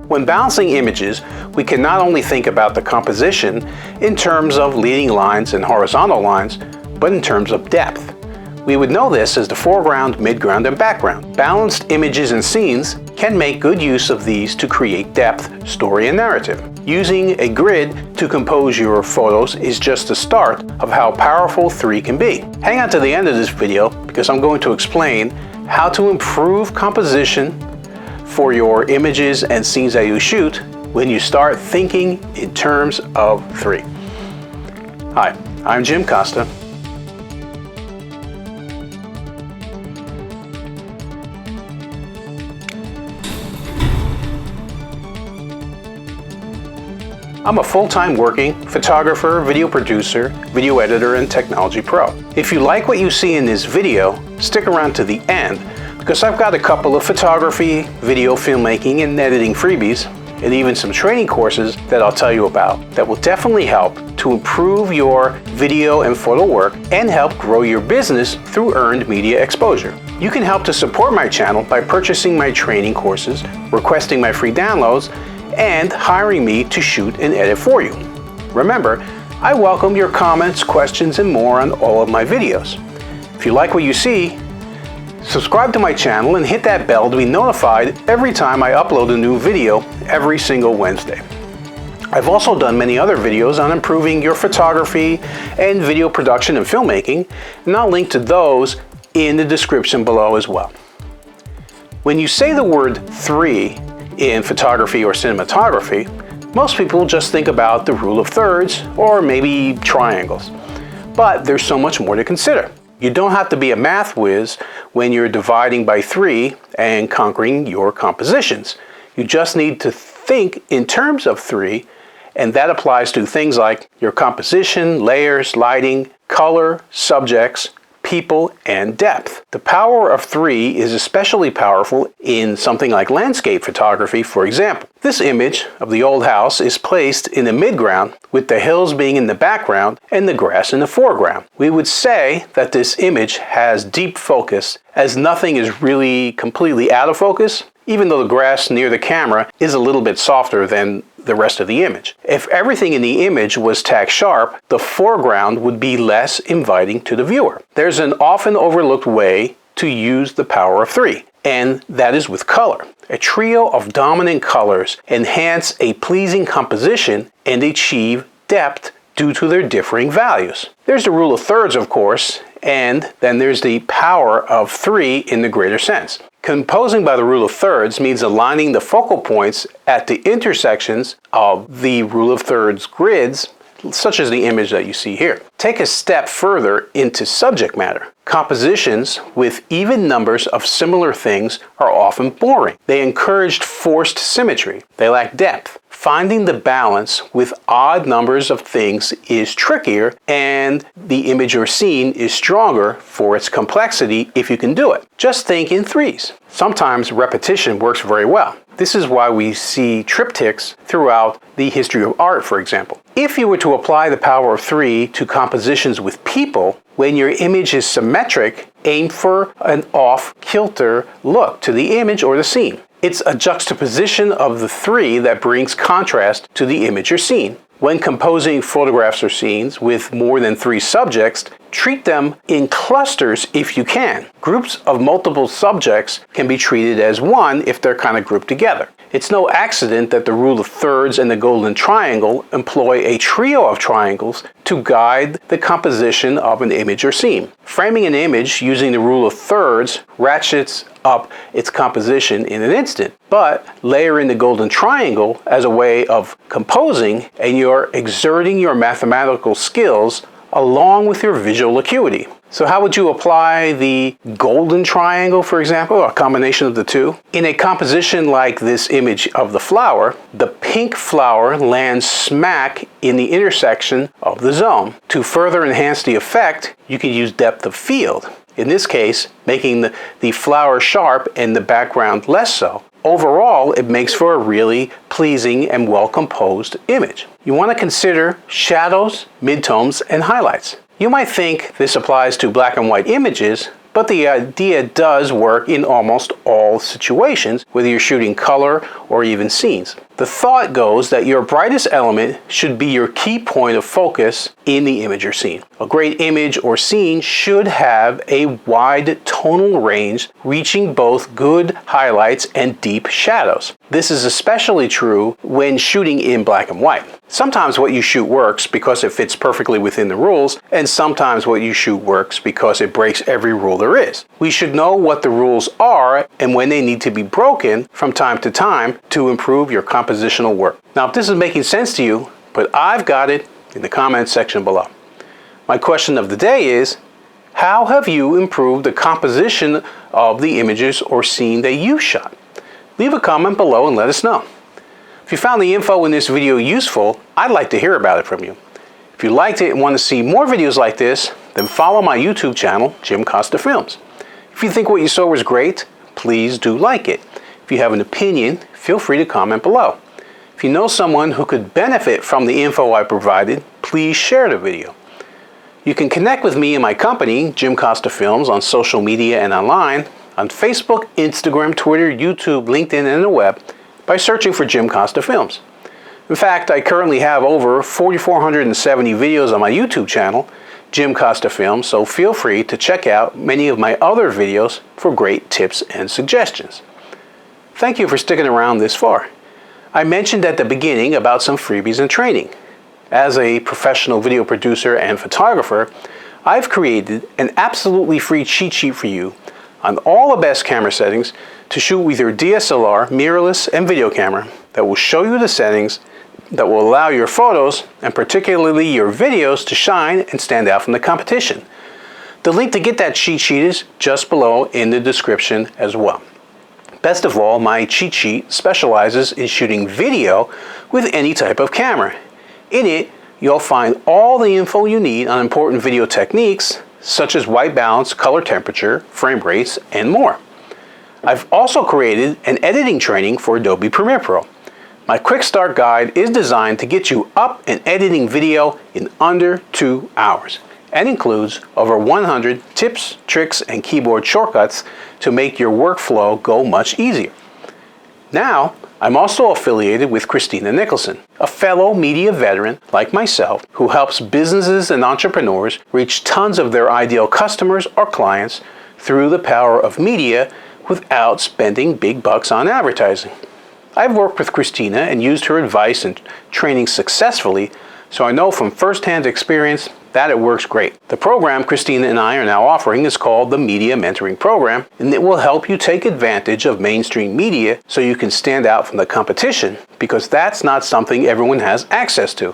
When balancing images, we can not only think about the composition in terms of leading lines and horizontal lines, but in terms of depth. We would know this as the foreground, midground, and background. Balanced images and scenes can make good use of these to create depth, story, and narrative. Using a grid to compose your photos is just the start of how powerful 3 can be. Hang on to the end of this video because I'm going to explain how to improve composition for your images and scenes that you shoot when you start thinking in terms of 3. Hi, I'm Jim Costa. I'm a full-time working photographer, video producer, video editor, and technology pro. If you like what you see in this video, stick around to the end because I've got a couple of photography, video filmmaking, and editing freebies, and even some training courses that I'll tell you about that will definitely help to improve your video and photo work and help grow your business through earned media exposure. You can help to support my channel by purchasing my training courses, requesting my free downloads, and hiring me to shoot and edit for you. Remember, I welcome your comments, questions, and more on all of my videos. If you like what you see, subscribe to my channel and hit that bell to be notified every time I upload a new video every single Wednesday. I've also done many other videos on improving your photography and video production and filmmaking, and I'll link to those in the description below as well. When you say the word 3 in photography or cinematography, most people just think about the rule of thirds or maybe triangles. But there's so much more to consider. You don't have to be a math whiz when you're dividing by 3 and conquering your compositions. You just need to think in terms of 3, and that applies to things like your composition, layers, lighting, color, subjects, people, and depth. The power of 3 is especially powerful in something like landscape photography, for example. This image of the old house is placed in the midground with the hills being in the background and the grass in the foreground. We would say that this image has deep focus as nothing is really completely out of focus, even though the grass near the camera is a little bit softer than the rest of the image. If everything in the image was tack sharp, the foreground would be less inviting to the viewer. There's an often overlooked way to use the power of 3, and that is with color. A trio of dominant colors enhance a pleasing composition and achieve depth due to their differing values. There's the rule of thirds, of course, and then there's the power of 3 in the greater sense. Composing by the rule of thirds means aligning the focal points at the intersections of the rule of thirds grids, such as the image that you see here. Take a step further into subject matter. Compositions with even numbers of similar things are often boring. They encourage forced symmetry. They lack depth. Finding the balance with odd numbers of things is trickier, and the image or scene is stronger for its complexity if you can do it. Just think in 3s. Sometimes repetition works very well. This is why we see triptychs throughout the history of art, for example. If you were to apply the power of 3 to compositions with people, when your image is symmetric, aim for an off-kilter look to the image or the scene. It's a juxtaposition of the 3 that brings contrast to the image or scene. When composing photographs or scenes with more than 3 subjects, treat them in clusters if you can. Groups of multiple subjects can be treated as one if they're kind of grouped together. It's no accident that the rule of thirds and the golden triangle employ a trio of triangles to guide the composition of an image or scene. Framing an image using the rule of thirds ratchets up its composition in an instant, but layer in the golden triangle as a way of composing, and you're exerting your mathematical skills along with your visual acuity. So how would you apply the golden triangle, for example, a combination of the two? In a composition like this image of the flower, the pink flower lands smack in the intersection of the zone. To further enhance the effect, you can use depth of field. In this case, making the flower sharp and the background less so. Overall, it makes for a really pleasing and well-composed image. You want to consider shadows, midtones, and highlights. You might think this applies to black and white images, but the idea does work in almost all situations, whether you're shooting color or even scenes. The thought goes that your brightest element should be your key point of focus in the image or scene. A great image or scene should have a wide tonal range reaching both good highlights and deep shadows. This is especially true when shooting in black and white. Sometimes what you shoot works because it fits perfectly within the rules, and sometimes what you shoot works because it breaks every rule there is. We should know what the rules are and when they need to be broken from time to time to improve your compositional work. Now, if this is making sense to you, but I've got it in the comments section below. My question of the day is, how have you improved the composition of the images or scene that you shot? Leave a comment below and let us know. If you found the info in this video useful, I'd like to hear about it from you. If you liked it and want to see more videos like this, then follow my YouTube channel, Jim Costa Films. If you think what you saw was great, please do like it. If you have an opinion, feel free to comment below. If you know someone who could benefit from the info I provided, please share the video. You can connect with me and my company, Jim Costa Films, on social media and online, on Facebook, Instagram, Twitter, YouTube, LinkedIn, and the web, by searching for Jim Costa Films. In fact, I currently have over 4,470 videos on my YouTube channel, Jim Costa Films, so feel free to check out many of my other videos for great tips and suggestions. Thank you for sticking around this far. I mentioned at the beginning about some freebies and training. As a professional video producer and photographer, I've created an absolutely free cheat sheet for you on all the best camera settings to shoot with your DSLR, mirrorless, and video camera that will show you the settings that will allow your photos, and particularly your videos, to shine and stand out from the competition. The link to get that cheat sheet is just below in the description as well. Best of all, my cheat sheet specializes in shooting video with any type of camera. In it, you'll find all the info you need on important video techniques, such as white balance, color temperature, frame rates, and more. I've also created an editing training for Adobe Premiere Pro. My quick start guide is designed to get you up and editing video in under 2 hours, and includes over 100 tips, tricks, and keyboard shortcuts to make your workflow go much easier. Now, I'm also affiliated with Christina Nicholson, a fellow media veteran like myself who helps businesses and entrepreneurs reach tons of their ideal customers or clients through the power of media without spending big bucks on advertising. I've worked with Christina and used her advice and training successfully, so I know from first-hand experience that it works great. The program Christina and I are now offering is called the Media Mentoring Program, and it will help you take advantage of mainstream media so you can stand out from the competition, because that's not something everyone has access to.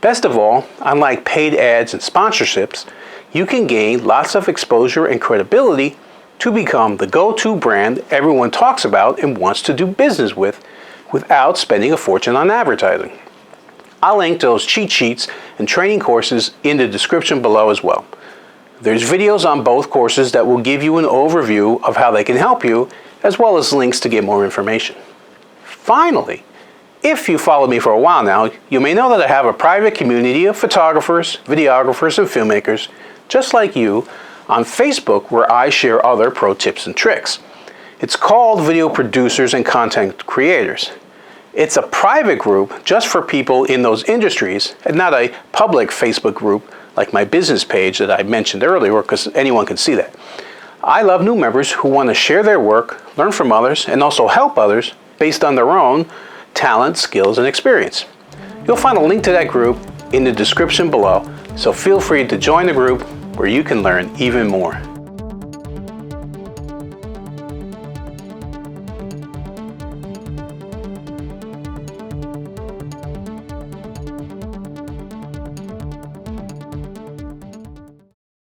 Best of all, unlike paid ads and sponsorships, you can gain lots of exposure and credibility to become the go-to brand everyone talks about and wants to do business with without spending a fortune on advertising. I'll link those cheat sheets and training courses in the description below as well. There's videos on both courses that will give you an overview of how they can help you, as well as links to get more information. Finally, if you followed me for a while now, you may know that I have a private community of photographers, videographers, and filmmakers, just like you, on Facebook, where I share other pro tips and tricks. It's called Video Producers and Content Creators. It's a private group just for people in those industries, and not a public Facebook group like my business page that I mentioned earlier, because anyone can see that. I love new members who want to share their work, learn from others, and also help others based on their own talent, skills, and experience. You'll find a link to that group in the description below, so feel free to join the group where you can learn even more.